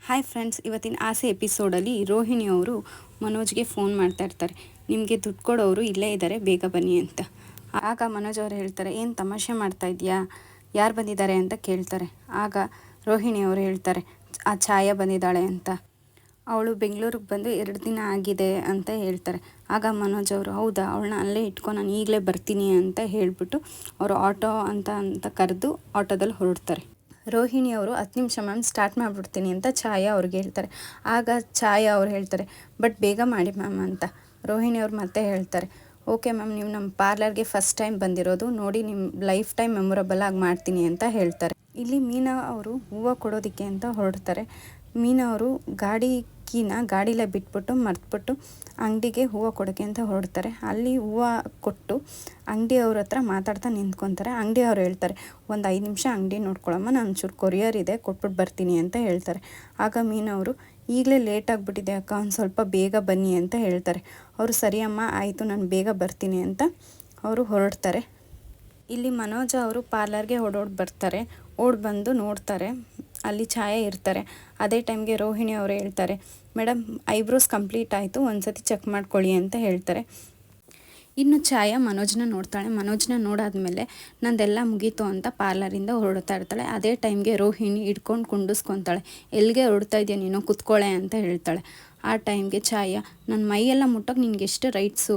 Hi friends, ಇವತ್ತಿನ ಆಸೆ ಎಪಿಸೋಡಲ್ಲಿ ರೋಹಿಣಿ ಅವರು ಮನೋಜ್ಗೆ ಫೋನ್ ಮಾಡ್ತಾ ಇರ್ತಾರೆ. ನಿಮಗೆ ದುಡ್ಡು ಕೊಡೋರು ಇಲ್ಲೇ ಇದ್ದಾರೆ, ಬೇಗ ಬನ್ನಿ ಅಂತ. ಆಗ ಮನೋಜ್ ಅವರು ಹೇಳ್ತಾರೆ, ಏನು ತಮಾಷೆ ಮಾಡ್ತಾ ಇದೆಯಾ, ಯಾರು ಬಂದಿದ್ದಾರೆ ಅಂತ ಕೇಳ್ತಾರೆ. ಆಗ ರೋಹಿಣಿ ಅವರು ಹೇಳ್ತಾರೆ, ಆ ಛಾಯಾ ಬಂದಿದ್ದಾಳೆ ಅಂತ. ಅವಳು ಬೆಂಗಳೂರಿಗೆ ಬಂದು 2 ದಿನ ಆಗಿದೆ ಅಂತ ಹೇಳ್ತಾರೆ. ಆಗ ಮನೋಜ್ ಅವರು, ಹೌದಾ, ಅವಳನ್ನ ಅಲ್ಲೇ ಇಟ್ಕೊಂಡು ನಾನು ಈಗಲೇ ಬರ್ತೀನಿ ಅಂತ ಹೇಳಿಬಿಟ್ಟು ಅವರು ಆಟೋ ಅಂತ ಕರೆದು ಆಟೋದಲ್ಲಿ ಹೊರಡ್ತಾರೆ. ರೋಹಿಣಿ ಅವರು 10 ನಿಮಿಷ ಮ್ಯಾಮ್, ಸ್ಟಾರ್ಟ್ ಮಾಡಿಬಿಡ್ತೀನಿ ಅಂತ ಛಾಯಾ ಅವ್ರಿಗೆ ಹೇಳ್ತಾರೆ. ಆಗ ಛಾಯಾ ಅವ್ರು ಹೇಳ್ತಾರೆ, ಬಟ್ ಬೇಗ ಮಾಡಿ ಮ್ಯಾಮ್ ಅಂತ. ರೋಹಿಣಿ ಅವ್ರು ಮತ್ತೆ ಹೇಳ್ತಾರೆ, ಓಕೆ ಮ್ಯಾಮ್, ನೀವು ನಮ್ಮ ಪಾರ್ಲರ್ಗೆ ಫಸ್ಟ್ ಟೈಮ್ ಬಂದಿರೋದು, ನೋಡಿ ನಿಮ್ಮ ಲೈಫ್ ಟೈಮ್ ಮೆಮೊರಬಲ್ ಆಗಿ ಮಾಡ್ತೀನಿ ಅಂತ ಹೇಳ್ತಾರೆ. ಇಲ್ಲಿ ಮೀನಾ ಅವರು ಹೂವು ಕೊಡೋದಕ್ಕೆ ಅಂತ ಹೊರಡ್ತಾರೆ. ಮೀನಾ ಅವರು ಗಾಡಿಲೇ ಬಿಟ್ಬಿಟ್ಟು ಮರ್ತ್ಬಿಟ್ಟು ಅಂಗಡಿಗೆ ಹೂವು ಕೊಡೋಕ್ಕೆ ಅಂತ ಹೊರಡ್ತಾರೆ. ಅಲ್ಲಿ ಹೂವು ಕೊಟ್ಟು ಅಂಗಡಿಯವ್ರ ಹತ್ರ ಮಾತಾಡ್ತಾ ನಿಂತ್ಕೊತಾರೆ. ಅಂಗಡಿಯವ್ರು ಹೇಳ್ತಾರೆ, ಒಂದು 5 ನಿಮಿಷ ಅಂಗಡಿ ನೋಡ್ಕೊಳಮ್ಮ, ನಾನು ಚೂರು ಕೊರಿಯರ್ ಇದೆ, ಕೊಟ್ಬಿಟ್ಟು ಬರ್ತೀನಿ ಅಂತ ಹೇಳ್ತಾರೆ. ಆಗ ಮೀನವರು, ಈಗಲೇ ಲೇಟ್ ಆಗಿಬಿಟ್ಟಿದೆ ಅಕ್ಕ, ಒಂದು ಸ್ವಲ್ಪ ಬೇಗ ಬನ್ನಿ ಅಂತ ಹೇಳ್ತಾರೆ. ಅವರು, ಸರಿ ಅಮ್ಮ, ಆಯಿತು, ನಾನು ಬೇಗ ಬರ್ತೀನಿ ಅಂತ ಅವರು ಹೊರಡ್ತಾರೆ. ಇಲ್ಲಿ ಮನೋಜ ಅವರು ಪಾರ್ಲರ್ಗೆ ಬರ್ತಾರೆ. ಬಂದು ನೋಡ್ತಾರೆ, ಅಲ್ಲಿ ಛಾಯೆ ಇರ್ತಾರೆ. ಅದೇ ಟೈಮ್ಗೆ ರೋಹಿಣಿ ಅವರು ಹೇಳ್ತಾರೆ, ಮೇಡಮ್ ಐಬ್ರೋಸ್ ಕಂಪ್ಲೀಟ್ ಆಯಿತು, ಒಂದು ಸತಿ ಚೆಕ್ ಮಾಡ್ಕೊಳ್ಳಿ ಅಂತ ಹೇಳ್ತಾರೆ. ಇನ್ನು ಛಾಯಾ ಮನೋಜ್ನ ನೋಡ್ತಾಳೆ. ಮನೋಜ್ನ ನೋಡಾದ್ಮೇಲೆ ನಂದೆಲ್ಲ ಮುಗೀತು ಅಂತ ಪಾರ್ಲರಿಂದ ಹೊರಡ್ತಾ ಇರ್ತಾಳೆ. ಅದೇ ಟೈಮ್ಗೆ ರೋಹಿಣಿ ಹಿಡ್ಕೊಂಡು ಕುಂಡಿಸ್ಕೊತಾಳೆ. ಎಲ್ಲಿಗೆ ಹೊರಡ್ತಾ ಇದೆಯಾ ನೀನು, ಕುತ್ಕೊಳ್ಳೆ ಅಂತ ಹೇಳ್ತಾಳೆ. ಆ ಟೈಮ್ಗೆ ಛಾಯಾ, ನನ್ನ ಮೈಯೆಲ್ಲ ಮುಟ್ಟೋಕೆ ನಿನ್ಗೆ ಎಷ್ಟು ರೈಟ್ಸು,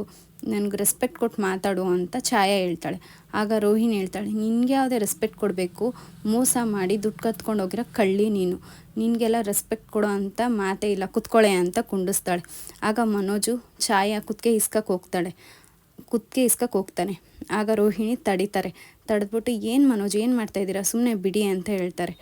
ನನಗೆ ರೆಸ್ಪೆಕ್ಟ್ ಕೊಟ್ಟು ಮಾತಾಡು ಅಂತ ಛಾಯಾ ಹೇಳ್ತಾಳೆ. ಆಗ ರೋಹಿಣಿ ಹೇಳ್ತಾಳೆ, ನಿನಗೆ ಯಾವುದೇ ರೆಸ್ಪೆಕ್ಟ್ ಕೊಡಬೇಕು, ಮೋಸ ಮಾಡಿ ದುಡ್ಡು ಕತ್ಕೊಂಡು ಹೋಗಿರೋ ಕಳ್ಳಿ ನೀನು, ನಿನಗೆಲ್ಲ ರೆಸ್ಪೆಕ್ಟ್ ಕೊಡೋ ಅಂತ ಮಾತೇ ಇಲ್ಲ, ಕುತ್ಕೊಳ್ಳೆ ಅಂತ ಕುಂಡಿಸ್ತಾಳೆ. ಆಗ ಮನೋಜು ಛಾಯಾ ಕುತ್ತಿಗೆ ಇಸ್ಕಕ್ಕೆ ಹೋಗ್ತಾನೆ. ಆಗ ರೋಹಿಣಿ ತಡೆದ್ಬಿಟ್ಟು, ಏನು ಮನೋಜ್, ಏನು ಮಾಡ್ತಾಯಿದ್ದೀರಾ, ಸುಮ್ಮನೆ ಬಿಡಿ ಅಂತ ಹೇಳ್ತಾರೆ.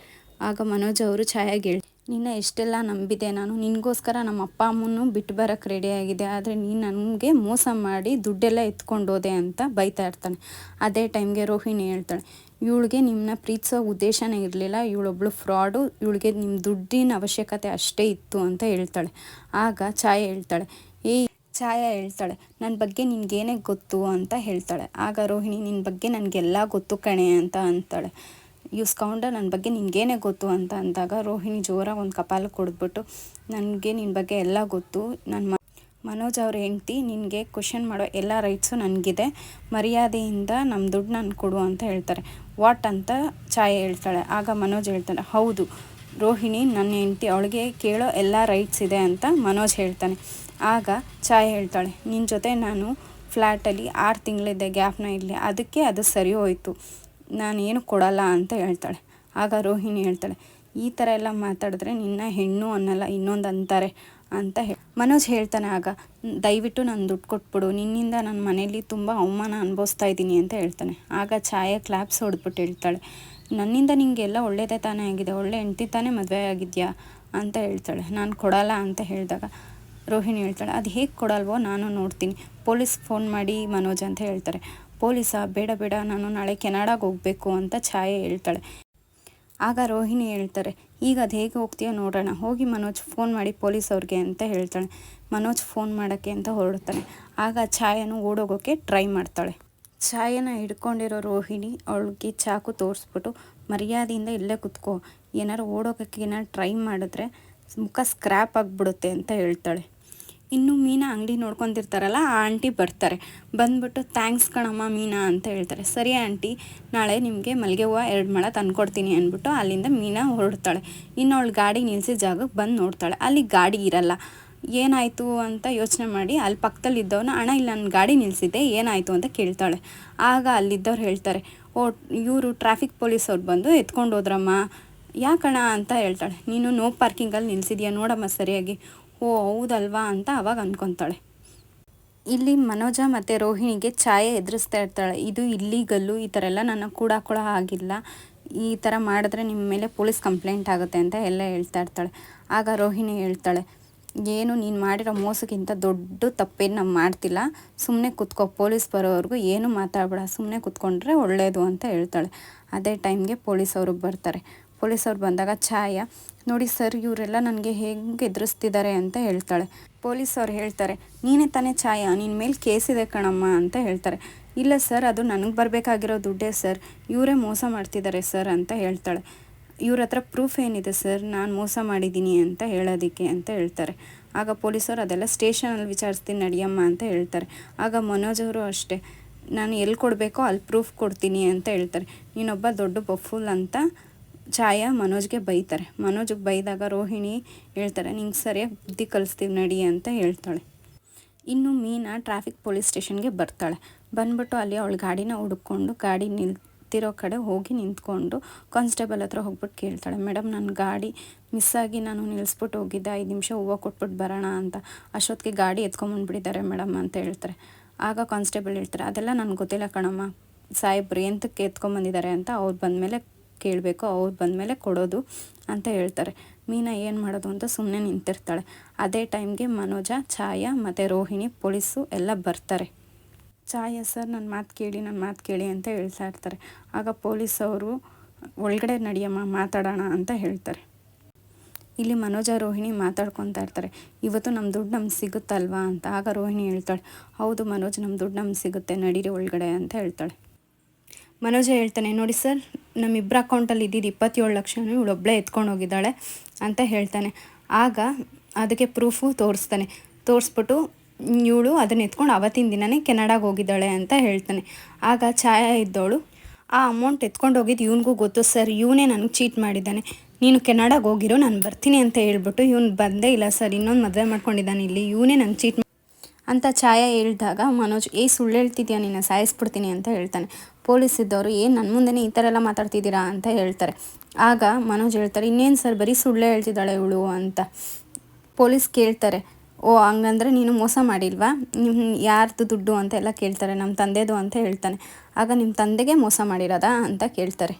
ಆಗ ಮನೋಜ್ ಅವರು ಛಾಯಾಗೆ ನಿನ್ನ ಎಷ್ಟೆಲ್ಲ ನಂಬಿದೆ ನಾನು, ನಿನಗೋಸ್ಕರ ನಮ್ಮ ಅಪ್ಪ ಅಮ್ಮನೂ ಬಿಟ್ಟು ಬರೋಕ್ಕೆ ರೆಡಿಯಾಗಿದೆ, ಆದರೆ ನೀನು ನನಗೆ ಮೋಸ ಮಾಡಿ ದುಡ್ಡೆಲ್ಲ ಎತ್ಕೊಂಡೋದೆ ಅಂತ ಬೈತಾ ಇರ್ತಾನೆ. ಅದೇ ಟೈಮ್ಗೆ ರೋಹಿಣಿ ಹೇಳ್ತಾಳೆ, ಇವಳಿಗೆ ನಿಮ್ಮನ್ನ ಪ್ರೀತಿಸೋ ಉದ್ದೇಶನೇ ಇರಲಿಲ್ಲ, ಇವಳೊಬ್ಳು ಫ್ರಾಡು, ಇವಳಿಗೆ ನಿಮ್ಮ ದುಡ್ಡಿನ ಅವಶ್ಯಕತೆ ಅಷ್ಟೇ ಇತ್ತು ಅಂತ ಹೇಳ್ತಾಳೆ. ಆಗ ಛಾಯಾ ಹೇಳ್ತಾಳೆ, ನನ್ನ ಬಗ್ಗೆ ನಿನಗೇನೇ ಗೊತ್ತು ಅಂತ ಹೇಳ್ತಾಳೆ. ಆಗ ರೋಹಿಣಿ, ನಿನ್ನ ಬಗ್ಗೆ ನನಗೆಲ್ಲ ಗೊತ್ತು ಕಣೆ ಅಂತ ಅಂತಾಳೆ. ಯೂಸ್ಕೊಂಡ ನನ್ನ ಬಗ್ಗೆ ನಿನಗೇನೇ ಗೊತ್ತು ಅಂತ ಅಂದಾಗ ರೋಹಿಣಿ ಜೋರಾಗಿ ಒಂದು ಕಪಾಲ ಕೊಡ್ಬಿಟ್ಟು, ನನಗೆ ನಿನ್ನ ಬಗ್ಗೆ ಎಲ್ಲ ಗೊತ್ತು, ನನ್ನ ಮನೋಜ್ ಅವ್ರ ಹೆಂಡ್ತಿ, ನಿನಗೆ ಕ್ವಶನ್ ಮಾಡೋ ಎಲ್ಲ ರೈಟ್ಸು ನನಗಿದೆ, ಮರ್ಯಾದೆಯಿಂದ ನಮ್ಮ ದುಡ್ಡು ನಾನು ಕೊಡು ಅಂತ ಹೇಳ್ತಾರೆ. ವಾಟ್ ಅಂತ ಛಾಯೆ ಹೇಳ್ತಾಳೆ. ಆಗ ಮನೋಜ್ ಹೇಳ್ತಾನೆ, ಹೌದು ರೋಹಿಣಿ ನನ್ನ ಹೆಂಡ್ತಿ, ಅವಳಿಗೆ ಕೇಳೋ ಎಲ್ಲ ರೈಟ್ಸ್ ಇದೆ ಅಂತ ಮನೋಜ್ ಹೇಳ್ತಾನೆ. ಆಗ ಛಾಯೆ ಹೇಳ್ತಾಳೆ, ನಿನ್ನ ಜೊತೆ ನಾನು ಫ್ಲ್ಯಾಟಲ್ಲಿ 6 ತಿಂಗಳಿದ್ದೆ, ಗ್ಯಾಪ್ನ ಇರಲಿ, ಅದಕ್ಕೆ ಅದು ಸರಿ ಹೋಯಿತು, ನಾನೇನು ಕೊಡಲ್ಲ ಅಂತ ಹೇಳ್ತಾಳೆ. ಆಗ ರೋಹಿಣಿ ಹೇಳ್ತಾಳೆ, ಈ ಥರ ಎಲ್ಲ ಮಾತಾಡಿದ್ರೆ ನಿನ್ನ ಹೆಣ್ಣು ಅನ್ನಲ್ಲ, ಇನ್ನೊಂದು ಅಂತಾರೆ ಅಂತ ಮನೋಜ್ ಹೇಳ್ತಾನೆ. ಆಗ ದಯವಿಟ್ಟು ನಾನು ದುಡ್ಡು ಕೊಟ್ಬಿಡು, ನಿನ್ನಿಂದ ನನ್ನ ಮನೇಲಿ ತುಂಬ ಅವಮಾನ ಅನುಭವಿಸ್ತಾ ಇದ್ದೀನಿ ಅಂತ ಹೇಳ್ತಾನೆ. ಆಗ ಛಾಯೆ ಕ್ಲಾಪ್ಸ್ ಹೊಡೆದ್ಬಿಟ್ಟು ಹೇಳ್ತಾಳೆ, ನನ್ನಿಂದ ನಿಮಗೆಲ್ಲ ಒಳ್ಳೇದೇ ತಾನೇ ಆಗಿದೆ, ಒಳ್ಳೆ ಹೆಂಡ್ತಿ ತಾನೇ ಮದುವೆ ಆಗಿದೆಯಾ ಅಂತ ಹೇಳ್ತಾಳೆ. ನಾನು ಕೊಡಲ್ಲ ಅಂತ ಹೇಳಿದಾಗ ರೋಹಿಣಿ ಹೇಳ್ತಾಳೆ, ಅದು ಹೇಗೆ ಕೊಡಲ್ವೋ ನಾನು ನೋಡ್ತೀನಿ, ಪೊಲೀಸ್ ಫೋನ್ ಮಾಡಿ ಮನೋಜ್ ಅಂತ ಹೇಳ್ತಾರೆ. ಪೊಲೀಸಾ, ಬೇಡ, ನಾನು ನಾಳೆ ಕೆನಡಾಗೆ ಹೋಗಬೇಕು ಅಂತ ಛಾಯೆ ಹೇಳ್ತಾಳೆ. ಆಗ ರೋಹಿಣಿ ಹೇಳ್ತಾರೆ, ಈಗ ಅದು ಹೇಗೆ ಹೋಗ್ತೀಯೋ ನೋಡೋಣ, ಹೋಗಿ ಮನೋಜ್ ಫೋನ್ ಮಾಡಿ ಪೊಲೀಸವ್ರಿಗೆ ಅಂತ ಹೇಳ್ತಾಳೆ. ಮನೋಜ್ ಫೋನ್ ಮಾಡೋಕ್ಕೆ ಅಂತ ಹೊರಡ್ತಾನೆ. ಆಗ ಛಾಯೆನೂ ಓಡೋಗೋಕ್ಕೆ ಟ್ರೈ ಮಾಡ್ತಾಳೆ. ಛಾಯೆನ ಹಿಡ್ಕೊಂಡಿರೋ ರೋಹಿಣಿ ಅವಳಿಗೆ ಚಾಕು ತೋರಿಸ್ಬಿಟ್ಟು, ಮರ್ಯಾದೆಯಿಂದ ಇಲ್ಲೇ ಕುತ್ಕೋ, ಏನಾರು ಓಡೋಗೋಕ್ಕೆ ಟ್ರೈ ಮಾಡಿದ್ರೆ ಮುಖ ಸ್ಕ್ರ್ಯಾಪ್ ಆಗಿಬಿಡುತ್ತೆ ಅಂತ ಹೇಳ್ತಾಳೆ. ಇನ್ನು ಮೀನಾ ಅಂಗಡಿ ನೋಡ್ಕೊತಿರ್ತಾರಲ್ಲ, ಆ ಆಂಟಿ ಬರ್ತಾರೆ. ಬಂದ್ಬಿಟ್ಟು, ಥ್ಯಾಂಕ್ಸ್ ಕಣಮ್ಮ ಮೀನಾ ಅಂತ ಹೇಳ್ತಾರೆ. ಸರಿ ಆಂಟಿ, ನಾಳೆ ನಿಮಗೆ ಮಲ್ಲಿಗೆ ಹೂವು 2 ಮೊಳ ತಂದ್ಕೊಡ್ತೀನಿ ಅಂದ್ಬಿಟ್ಟು ಅಲ್ಲಿಂದ ಮೀನಾ ಹೊರಡ್ತಾಳೆ. ಇನ್ನು ಅವಳು ಗಾಡಿ ನಿಲ್ಲಿಸಿ ಜಾಗಕ್ಕೆ ಬಂದು ನೋಡ್ತಾಳೆ, ಅಲ್ಲಿ ಗಾಡಿ ಇರಲ್ಲ. ಏನಾಯಿತು ಅಂತ ಯೋಚನೆ ಮಾಡಿ ಅಲ್ಲಿ ಪಕ್ಕದಲ್ಲಿದ್ದವನು, ಅಣ್ಣ ಇಲ್ಲಿ ನಾನು ಗಾಡಿ ನಿಲ್ಲಿಸಿದ್ದೆ, ಏನಾಯಿತು ಅಂತ ಕೇಳ್ತಾಳೆ. ಆಗ ಅಲ್ಲಿದ್ದವ್ರು ಹೇಳ್ತಾರೆ, ಇವರು ಟ್ರಾಫಿಕ್ ಪೊಲೀಸವ್ರು ಬಂದು ಎತ್ಕೊಂಡು ಹೋದ್ರಮ್ಮ. ಯಾಕಣ್ಣ ಅಂತ ಹೇಳ್ತಾಳೆ. ನೀನು ನೋ ಪಾರ್ಕಿಂಗಲ್ಲಿ ನಿಲ್ಲಿಸಿದ್ಯಾ ನೋಡಮ್ಮ ಸರಿಯಾಗಿ. ಓ ಹೌದಲ್ವಾ ಅಂತ ಅವಾಗ ಅಂದ್ಕೊತಾಳೆ. ಇಲ್ಲಿ ಮನೋಜ ಮತ್ತು ರೋಹಿಣಿಗೆ ಛಾಯೆ ಎದುರಿಸ್ತಾ ಇರ್ತಾಳೆ, ಇದು ಇಲ್ಲೀಗಲ್ಲು, ಈ ಥರ ಎಲ್ಲ ನನ್ನ ಕೂಡ ಆಗಿಲ್ಲ, ಈ ಥರ ಮಾಡಿದ್ರೆ ನಿಮ್ಮ ಮೇಲೆ ಪೊಲೀಸ್ ಕಂಪ್ಲೇಂಟ್ ಆಗುತ್ತೆ ಅಂತ ಎಲ್ಲ ಹೇಳ್ತಾ ಇರ್ತಾಳೆ. ಆಗ ರೋಹಿಣಿ ಹೇಳ್ತಾಳೆ, ಏನು ನೀನು ಮಾಡಿರೋ ಮೋಸಕ್ಕಿಂತ ದೊಡ್ಡ ತಪ್ಪೇನು ನಾವು ಮಾಡ್ತಿಲ್ಲ, ಸುಮ್ಮನೆ ಕುತ್ಕೋ, ಪೊಲೀಸ್ ಬರೋವರೆಗೂ ಏನು ಮಾತಾಡಬೇಡ, ಸುಮ್ಮನೆ ಕುತ್ಕೊಂಡ್ರೆ ಒಳ್ಳೆಯದು ಅಂತ ಹೇಳ್ತಾಳೆ. ಅದೇ ಟೈಮ್ಗೆ ಪೊಲೀಸವರು ಬರ್ತಾರೆ. ಪೊಲೀಸವ್ರು ಬಂದಾಗ ಛಾಯಾ, ನೋಡಿ ಸರ್, ಇವರೆಲ್ಲ ನನಗೆ ಹೇಗೆ ಎದುರಿಸ್ತಿದ್ದಾರೆ ಅಂತ ಹೇಳ್ತಾಳೆ. ಪೊಲೀಸವ್ರು ಹೇಳ್ತಾರೆ, ನೀನೇ ತಾನೇ ಛಾಯಾ, ನಿನ್ನ ಮೇಲೆ ಕೇಸಿದೆ ಕಣಮ್ಮ ಅಂತ ಹೇಳ್ತಾರೆ. ಇಲ್ಲ ಸರ್, ಅದು ನನಗೆ ಬರಬೇಕಾಗಿರೋ ದುಡ್ಡೇ ಸರ್, ಇವರೇ ಮೋಸ ಮಾಡ್ತಿದ್ದಾರೆ ಸರ್ ಅಂತ ಹೇಳ್ತಾಳೆ. ಇವ್ರ ಹತ್ರ ಪ್ರೂಫ್ ಏನಿದೆ ಸರ್ ನಾನು ಮೋಸ ಮಾಡಿದ್ದೀನಿ ಅಂತ ಹೇಳೋದಕ್ಕೆ ಅಂತ ಹೇಳ್ತಾರೆ. ಆಗ ಪೊಲೀಸರು ಅದೆಲ್ಲ ಸ್ಟೇಷನಲ್ಲಿ ವಿಚಾರಿಸ್ತೀನಿ ನಡಿಯಮ್ಮ ಅಂತ ಹೇಳ್ತಾರೆ. ಆಗ ಮನೋಜ್ ಅವರು ಅಷ್ಟೇ, ನಾನು ಎಲ್ಲಿ ಕೊಡಬೇಕೋ ಅಲ್ಲಿ ಪ್ರೂಫ್ ಕೊಡ್ತೀನಿ ಅಂತ ಹೇಳ್ತಾರೆ. ನೀನೊಬ್ಬ ದೊಡ್ಡ ಬಫೂಲ್ ಅಂತ ಛಾಯಾ ಮನೋಜ್ಗೆ ಬೈತಾರೆ. ಮನೋಜ್ಗೆ ಬೈದಾಗ ರೋಹಿಣಿ ಹೇಳ್ತಾರೆ, ನಿಂಗೆ ಸರಿಯಾಗಿ ಬುದ್ಧಿ ಕಲಿಸ್ತೀವಿ ನಡಿ ಅಂತ ಹೇಳ್ತಾಳೆ. ಇನ್ನು ಮೀನಾ ಟ್ರಾಫಿಕ್ ಪೊಲೀಸ್ ಸ್ಟೇಷನ್ಗೆ ಬರ್ತಾಳೆ. ಬಂದ್ಬಿಟ್ಟು ಅಲ್ಲಿ ಅವಳ ಗಾಡಿನ ಹುಡುಕೊಂಡು ಗಾಡಿ ನಿಲ್ತಿರೋ ಕಡೆ ಹೋಗಿ ನಿಂತ್ಕೊಂಡು ಕಾನ್ಸ್ಟೇಬಲ್ ಹತ್ರ ಹೋಗ್ಬಿಟ್ಟು ಕೇಳ್ತಾಳೆ, ಮೇಡಮ್ ನನ್ನ ಗಾಡಿ ಮಿಸ್ಸಾಗಿ ನಾನು ನಿಲ್ಲಿಸ್ಬಿಟ್ಟು ಹೋಗಿದ್ದೆ, 5 ನಿಮಿಷ ಹೂವು ಕೊಟ್ಬಿಟ್ಟು ಬರೋಣ ಅಂತ, ಅಷ್ಟೊತ್ತಿಗೆ ಗಾಡಿ ಎತ್ಕೊಂಬಂದ್ಬಿಟ್ಟಿದ್ದಾರೆ ಮೇಡಮ್ ಅಂತ ಹೇಳ್ತಾರೆ. ಆಗ ಕಾನ್ಸ್ಟೇಬಲ್ ಹೇಳ್ತಾರೆ, ಅದೆಲ್ಲ ನನಗೆ ಗೊತ್ತಿಲ್ಲ ಕಣಮ್ಮ, ಸಾಹೇಬ್ರು ಎಂತಕ್ಕೆ ಎತ್ಕೊಂಬಂದಿದ್ದಾರೆ ಅಂತ ಅವ್ರು ಬಂದಮೇಲೆ ಕೇಳಬೇಕು, ಅವ್ರು ಬಂದಮೇಲೆ ಕೊಡೋದು ಅಂತ ಹೇಳ್ತಾರೆ. ಮೀನಾ ಏನು ಮಾಡೋದು ಅಂತ ಸುಮ್ಮನೆ ನಿಂತಿರ್ತಾಳೆ. ಅದೇ ಟೈಮ್ಗೆ ಮನೋಜ, ಛಾಯಾ ಮತ್ತು ರೋಹಿಣಿ ಪೊಲೀಸು ಎಲ್ಲ ಬರ್ತಾರೆ. ಛಾಯಾ ಸರ್ ನನ್ನ ಮಾತು ಕೇಳಿ ಅಂತ ಹೇಳ್ತಾ ಇರ್ತಾರೆ. ಆಗ ಪೊಲೀಸವರು ಒಳಗಡೆ ನಡಿಯಮ್ಮ ಮಾತಾಡೋಣ ಅಂತ ಹೇಳ್ತಾರೆ. ಇಲ್ಲಿ ಮನೋಜ ರೋಹಿಣಿ ಮಾತಾಡ್ಕೊತಾ ಇರ್ತಾರೆ, ಇವತ್ತು ನಮ್ಮ ದುಡ್ಡು ನಮ್ಗೆ ಸಿಗುತ್ತಲ್ವಾ ಅಂತ. ಆಗ ರೋಹಿಣಿ ಹೇಳ್ತಾಳೆ, ಹೌದು ಮನೋಜ್, ನಮ್ಮ ದುಡ್ಡು ನಮ್ಗೆ ಸಿಗುತ್ತೆ, ನಡೀರಿ ಒಳಗಡೆ ಅಂತ ಹೇಳ್ತಾಳೆ. ಮನೋಜ ಹೇಳ್ತಾನೆ, ನೋಡಿ ಸರ್, ನಮ್ಮಿಬ್ಬರ ಅಕೌಂಟಲ್ಲಿ ಇದ್ದಿದ್ದು 27 ಲಕ್ಷನೂ ಇವಳೊಬ್ಬಳೇ ಎತ್ಕೊಂಡು ಹೋಗಿದ್ದಾಳೆ ಅಂತ ಹೇಳ್ತಾನೆ. ಆಗ ಅದಕ್ಕೆ ಪ್ರೂಫು ತೋರಿಸ್ಬಿಟ್ಟು ಇವಳು ಅದನ್ನ ಎತ್ಕೊಂಡು ಅವತ್ತಿನ ದಿನವೇ ಕೆನಡಾಗೆ ಹೋಗಿದ್ದಾಳೆ ಅಂತ ಹೇಳ್ತಾನೆ. ಆಗ ಛಾಯಾ ಇದ್ದವಳು, ಆ ಅಮೌಂಟ್ ಎತ್ಕೊಂಡು ಹೋಗಿದ್ದು ಇವನಿಗೂ ಗೊತ್ತು ಸರ್, ಇವನೇ ನನಗೆ ಚೀಟ್ ಮಾಡಿದ್ದಾನೆ, ನೀನು ಕೆನಡಾಗೆ ಹೋಗಿರೋ ನಾನು ಬರ್ತೀನಿ ಅಂತ ಹೇಳ್ಬಿಟ್ಟು ಇವನು ಬಂದೇ ಇಲ್ಲ ಸರ್, ಇನ್ನೊಂದು ಮದುವೆ ಮಾಡ್ಕೊಂಡಿದ್ದಾನೆ ಇಲ್ಲಿ, ಇವನೇ ನನಗೆ ಚೀಟ್ ಅಂತ ಛಾಯಾ ಹೇಳಿದಾಗ ಮನೋಜ್, ಸುಳ್ಳು ಹೇಳ್ತಿದ್ಯಾ, ನಿನ್ನ ಸಾಯಿಸ್ಬಿಡ್ತೀನಿ ಅಂತ ಹೇಳ್ತಾನೆ. ಪೊಲೀಸ್ ಇದ್ದವರು, ನನ್ನ ಮುಂದೆನೇ ಈ ಥರ ಎಲ್ಲ ಮಾತಾಡ್ತಿದ್ದೀರಾ ಅಂತ ಹೇಳ್ತಾರೆ. ಆಗ ಮನೋಜ್ ಹೇಳ್ತಾರೆ, ಇನ್ನೇನು ಸರ್, ಬರೀ ಸುಳ್ಳು ಹೇಳ್ತಿದ್ದಾಳೆ ಇವಳು ಅಂತ. ಪೊಲೀಸ್ ಕೇಳ್ತಾರೆ, ಓ ಹಂಗಂದ್ರೆ ನೀನು ಮೋಸ ಮಾಡಿಲ್ವಾ, ನಿಮ್ಮ ಯಾರ್ದು ದುಡ್ಡು ಅಂತ ಎಲ್ಲ ಕೇಳ್ತಾರೆ. ನಮ್ಮ ತಂದೆದು ಅಂತ ಹೇಳ್ತಾನೆ. ಆಗ ನಿಮ್ಮ ತಂದೆಗೆ ಮೋಸ ಮಾಡಿರೋದಾ ಅಂತ ಕೇಳ್ತಾರೆ.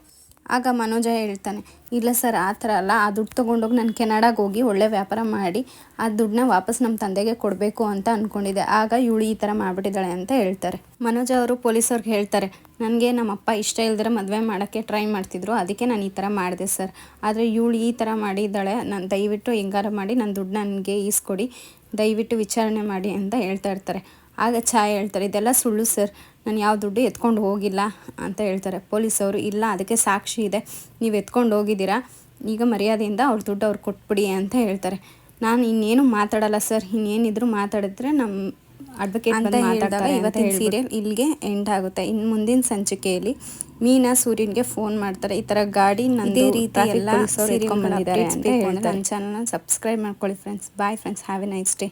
ಆಗ ಮನೋಜ ಹೇಳ್ತಾನೆ, ಇಲ್ಲ ಸರ್, ಆ ಥರ ಅಲ್ಲ, ಆ ದುಡ್ಡು ತೊಗೊಂಡೋಗಿ ನಾನು ಕೆನಡಾಗೆ ಹೋಗಿ ಒಳ್ಳೆ ವ್ಯಾಪಾರ ಮಾಡಿ ಆ ದುಡ್ಡನ್ನ ವಾಪಸ್ ನಮ್ಮ ತಂದೆಗೆ ಕೊಡಬೇಕು ಅಂತ ಅಂದ್ಕೊಂಡಿದ್ದೆ, ಆಗ ಇವಳು ಈ ಥರ ಮಾಡಿಬಿಟ್ಟಿದ್ದಾಳೆ ಅಂತ ಹೇಳ್ತಾರೆ. ಮನೋಜ ಅವರು ಪೊಲೀಸವ್ರಿಗೆ ಹೇಳ್ತಾರೆ, ನನಗೆ ನಮ್ಮಪ್ಪ ಇಷ್ಟ ಇಲ್ದಿರ ಮದುವೆ ಮಾಡೋಕ್ಕೆ ಟ್ರೈ ಮಾಡ್ತಿದ್ರು, ಅದಕ್ಕೆ ನಾನು ಈ ಥರ ಮಾಡಿದೆ ಸರ್, ಆದರೆ ಇವಳು ಈ ಥರ ಮಾಡಿದ್ದಾಳೆ, ನಾನು ದಯವಿಟ್ಟು ಹೆಂಗಾರ ಮಾಡಿ ನನ್ನ ದುಡ್ಡು ನನಗೆ ಈಸ್ಕೊಡಿ, ದಯವಿಟ್ಟು ವಿಚಾರಣೆ ಮಾಡಿ ಅಂತ ಹೇಳ್ತಾ ಇರ್ತಾರೆ. ಆಗ ಛಾಯಾ ಹೇಳ್ತಾರೆ, ಇದೆಲ್ಲ ಸುಳ್ಳು ಸರ್, ನಾನು ಯಾವ ದುಡ್ಡು ಎತ್ಕೊಂಡು ಹೋಗಿಲ್ಲ ಅಂತ ಹೇಳ್ತಾರೆ. ಪೊಲೀಸವರು, ಇಲ್ಲ ಅದಕ್ಕೆ ಸಾಕ್ಷಿ ಇದೆ, ನೀವು ಎತ್ಕೊಂಡು ಹೋಗಿದ್ದೀರಾ, ಈಗ ಮರ್ಯಾದೆಯಿಂದ ಅವ್ರ ದುಡ್ಡು ಅವ್ರು ಕೊಟ್ಬಿಡಿ ಅಂತ ಹೇಳ್ತಾರೆ. ನಾನು ಇನ್ನೇನು ಮಾತಾಡಲ್ಲ ಸರ್, ಇನ್ನೇನಿದ್ರು ಮಾತಾಡಿದ್ರೆ ನಮ್ಮ ಅಡ್ವೊಕೇಟ್ ಅಂತ ಮಾತಾಡ್ತಾರೆ. ಇವತ್ತಿನ ಸೀರಿಯಲ್ ಇಲ್ಲಿಗೆ ಎಂಡ್ ಆಗುತ್ತೆ. ಇನ್ನು ಮುಂದಿನ ಸಂಚಿಕೆಯಲ್ಲಿ ಮೀನಾ ಸೂರ್ಯನ್ಗೆ ಫೋನ್ ಮಾಡ್ತಾರೆ, ಈ ಥರ ಗಾಡಿ ನಂದೇ ರೀತಿ ಎಲ್ಲ ಬಂದಿದ್ದಾರೆ ಅಂತ ಹೇಳ್ತಾರೆ. ನನ್ನ ಚಾನಲ್ನ ಸಬ್ಸ್ಕ್ರೈಬ್ ಮಾಡ್ಕೊಳ್ಳಿ friends. Bye friends, have a nice day.